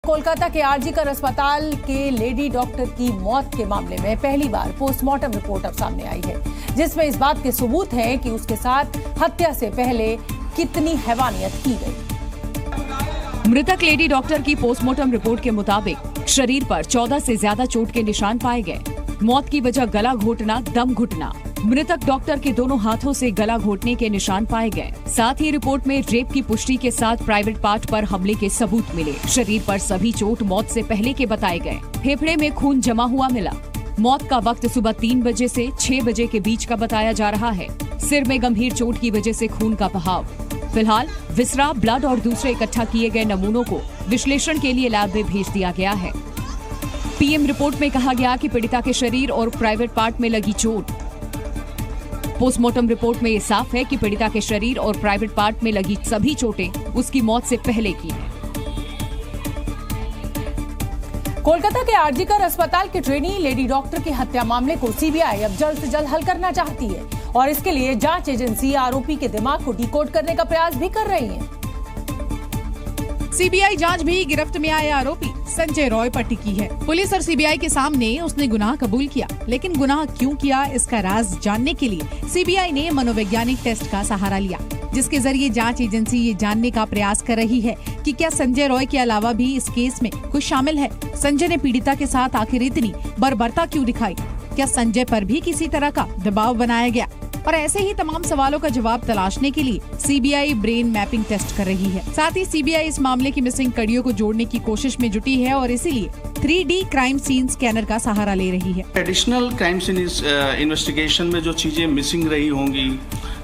कोलकाता के आरजीकर अस्पताल के लेडी डॉक्टर की मौत के मामले में पहली बार पोस्टमार्टम रिपोर्ट अब सामने आई है, जिसमें इस बात के सबूत हैं कि उसके साथ हत्या से पहले कितनी हैवानियत की गई। मृतक लेडी डॉक्टर की पोस्टमार्टम रिपोर्ट के मुताबिक शरीर पर 14 से ज्यादा चोट के निशान पाए गए। मौत की वजह गला घोटना, दम घुटना। मृतक डॉक्टर के दोनों हाथों से गला घोटने के निशान पाए गए। साथ ही रिपोर्ट में रेप की पुष्टि के साथ प्राइवेट पार्ट पर हमले के सबूत मिले। शरीर पर सभी चोट मौत से पहले के बताए गए। फेफड़े में खून जमा हुआ मिला। मौत का वक्त सुबह 3 बजे से 6 बजे के बीच का बताया जा रहा है। सिर में गंभीर चोट की वजह से खून का बहाव। फिलहाल विसरा, ब्लड और दूसरे इकट्ठा किए गए नमूनों को विश्लेषण के लिए लैब में भेज दिया गया है। पीएम रिपोर्ट में कहा गया कि पीड़िता के शरीर और प्राइवेट पार्ट में लगी चोट। पोस्टमार्टम रिपोर्ट में ये साफ है कि पीड़िता के शरीर और प्राइवेट पार्ट में लगी सभी चोटें उसकी मौत से पहले की हैं। कोलकाता के आरजीकर अस्पताल के ट्रेनी लेडी डॉक्टर की हत्या मामले को सीबीआई अब जल्द से जल्द हल करना चाहती है और इसके लिए जांच एजेंसी आरोपी के दिमाग को डिकोड करने का प्रयास भी कर रही है। सीबीआई जांच भी गिरफ्त में आए आरोपी संजय रॉय पर टिकी है। पुलिस और सीबीआई के सामने उसने गुनाह कबूल किया, लेकिन गुनाह क्यों किया इसका राज जानने के लिए सीबीआई ने मनोवैज्ञानिक टेस्ट का सहारा लिया, जिसके जरिए जांच एजेंसी ये जानने का प्रयास कर रही है कि क्या संजय रॉय के अलावा भी इस केस में कुछ शामिल है। संजय ने पीड़िता के साथ आखिर इतनी बर्बरता क्यों दिखाई? क्या संजय पर भी किसी तरह का दबाव बनाया गया? और ऐसे ही तमाम सवालों का जवाब तलाशने के लिए सीबीआई ब्रेन मैपिंग टेस्ट कर रही है। साथ ही सीबीआई इस मामले की मिसिंग कड़ियों को जोड़ने की कोशिश में जुटी है और इसीलिए 3D क्राइम सीन स्कैनर का सहारा ले रही है। एडिशनल क्राइम सीन इन्वेस्टिगेशन में जो चीजें मिसिंग रही होंगी,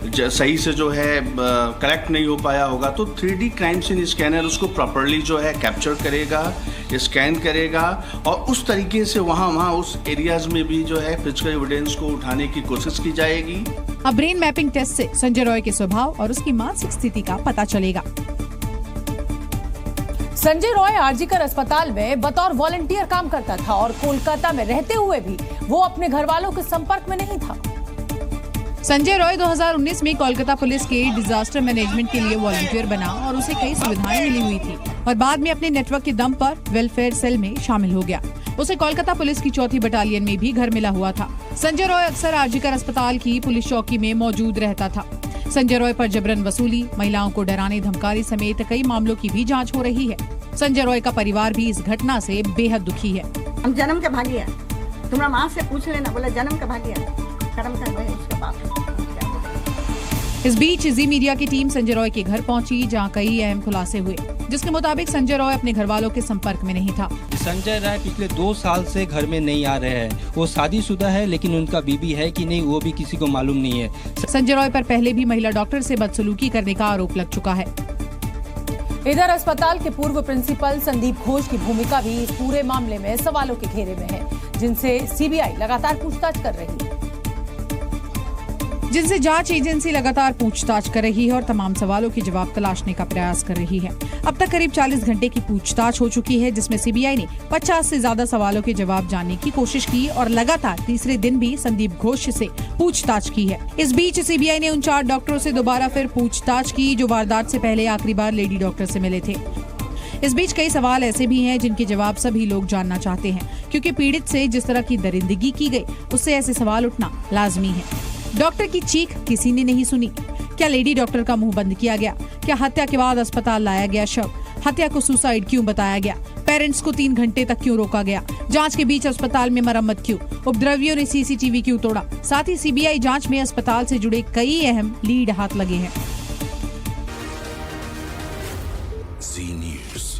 सही से जो है कलेक्ट नहीं हो पाया होगा, तो 3D क्राइम सीन स्कैनर उसको प्रॉपरली जो है कैप्चर करेगा, स्कैन करेगा और उस तरीके से वहाँ उस एरियाज में भी जो है फिजिकल एविडेंस को उठाने की कोशिश की जाएगी। अब ब्रेन मैपिंग टेस्ट से संजय रॉय के स्वभाव और उसकी मानसिक स्थिति का पता चलेगा। संजय रॉय आरजीकर अस्पताल में बतौर वॉलंटियर काम करता था और कोलकाता में रहते हुए भी वो अपने घर वालों के संपर्क में नहीं था। संजय रॉय 2019 में कोलकाता पुलिस के डिजास्टर मैनेजमेंट के लिए वॉलंटियर बना और उसे कई सुविधाएं मिली हुई थी और बाद में अपने नेटवर्क के दम पर वेलफेयर सेल में शामिल हो गया। उसे कोलकाता पुलिस की 4थी बटालियन में भी घर मिला हुआ था। संजय रॉय अक्सर आरजीकर अस्पताल की पुलिस चौकी में मौजूद रहता था। संजय रॉय पर जबरन वसूली, महिलाओं को डराने धमकाने समेत कई मामलों की भी जांच हो रही है। संजय रॉय का परिवार भी इस घटना से बेहद दुखी है। हम जन्म के भागिया, तुम्हारा माँ से पूछ लेना, बोला जन्म के भागिया, कर्म कर रहे उसका बाप। इस बीच जी मीडिया की टीम संजय रॉय के घर पहुंची, जहां कई अहम खुलासे हुए, जिसके मुताबिक संजय रॉय अपने घर वालों के संपर्क में नहीं था। संजय रॉय पिछले 2 साल से घर में नहीं आ रहे हैं। वो शादीशुदा है, लेकिन उनका बीबी है कि नहीं वो भी किसी को मालूम नहीं है। संजय रॉय पर पहले भी महिला डॉक्टर से बदसलूकी करने का आरोप लग चुका है। इधर अस्पताल के पूर्व प्रिंसिपल संदीप घोष की भूमिका भी इस पूरे मामले में सवालों के घेरे में है, जिनसे सीबीआई लगातार पूछताछ कर रही है। जिनसे जांच एजेंसी लगातार पूछताछ कर रही है और तमाम सवालों के जवाब तलाशने का प्रयास कर रही है। अब तक करीब 40 घंटे की पूछताछ हो चुकी है, जिसमें सीबीआई ने 50 से ज्यादा सवालों के जवाब जानने की कोशिश की और लगातार तीसरे दिन भी संदीप घोष से पूछताछ की है। इस बीच सीबीआई ने उन 4 डॉक्टरों से दोबारा फिर पूछताछ की जो वारदात से पहले आखिरी बार लेडी डॉक्टर से मिले थे। इस बीच कई सवाल ऐसे भी हैं जिनके जवाब सभी लोग जानना चाहते हैं, क्योंकि पीड़ित से जिस तरह की दरिंदगी की गई उससे ऐसे सवाल उठना लाजमी है। डॉक्टर की चीख किसी ने नहीं सुनी। क्या लेडी डॉक्टर का मुंह बंद किया गया? क्या हत्या के बाद अस्पताल लाया गया शव? हत्या को सुसाइड क्यों बताया गया? पेरेंट्स को 3 घंटे तक क्यों रोका गया? जांच के बीच अस्पताल में मरम्मत क्यों? उपद्रवियों ने सीसीटीवी क्यों तोड़ा? साथ ही सीबीआई जांच में अस्पताल से जुड़े कई अहम लीड हाथ लगे हैं। जी न्यूज़।